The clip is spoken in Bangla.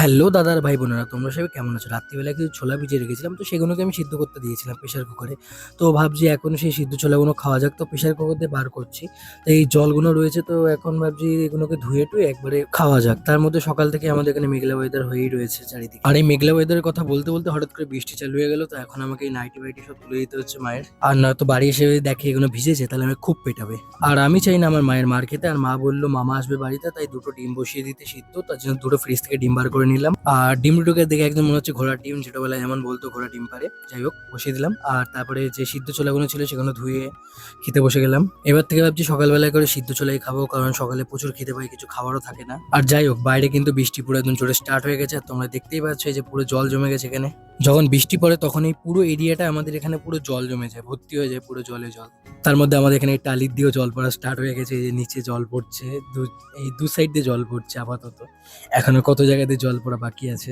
হ্যালো দাদার ভাই বোনেরা, তোমরা সবাই কেমন আছো? রাত্রিবেলা কিছু ছোলা ভিজিয়ে রেখেছিলাম, তো সেগুলোকে আমি সিদ্ধ করতে দিয়েছিলাম প্রেশার কুকারে। তো ভাবছি এখন সেই সিদ্ধ ছোলাগুলো খাওয়া যাক, তো প্রেশার কুকার দিয়ে বার করছি। তো এই জলগুলো রয়েছে, তো এখন ভাবছি এগুলোকে ধুয়ে টুয়ে একবারে খাওয়া যাক। তার মধ্যে সকাল থেকে আমাদের এখানে মেঘলা ওয়েদার হয়েই রয়েছে চারিদিকে। আর এই মেঘলা ওয়েদারের কথা বলতে বলতে হঠাৎ করে বৃষ্টি চালু হয়ে গেল, তো এখন আমাকে এই নাইটি বাইটি সব তুলে দিতে হচ্ছে মায়ের। আর নয়তো বাড়ি এসে যদি দেখে এগুলো ভিজেছে তাহলে আমি খুব পেটাবে। আর আমি চাই না আমার মায়ের মার খেতে। আর মা বললো মামা আসবে বাড়িতে, তাই দুটো ডিম বসিয়ে দিতে সিদ্ধ। তার জন্য দুটো ফ্রিজ থেকে ডিম বার করে নিলাম। আর ডিম দুটোকে দেখে একদম মনে হচ্ছে ঘোড়ার ডিম, ছোটবেলায় যেমন বলতো ঘোড়া ডিম পারে। যাই হোক, বসিয়ে দিলাম। আর তারপরে যে সিদ্ধ ছোলাগুলো ছিল সেগুলো ধুয়ে খেতে বসে গেলাম। এবার থেকে ভাবছি সকালবেলায় করে সিদ্ধ ছোলাই খাবো, কারণ সকালে প্রচুর খেতে পাই, কিছু খাবারও থাকে না। আর যাই হোক, বাইরে কিন্তু বৃষ্টি পুরো একদম জোরে স্টার্ট হয়ে গেছে। আর তোমরা দেখতেই পাচ্ছ এই যে পুরো জল জমে গেছে এখানে। যখন বৃষ্টি পড়ে তখন এই পুরো এরিয়াটা আমাদের এখানে পুরো জল জমে যায়, ভর্তি হয়ে যায় পুরো জলে জল। তার মধ্যে আমাদের এখানে এই টালির দিয়েও জল পড়া স্টার্ট হয়ে গেছে। এই যে নিচে জল পড়ছে, এই দু সাইড দিয়ে জল পড়ছে আপাতত। এখনো কত জায়গাতে জল পড়া বাকি আছে।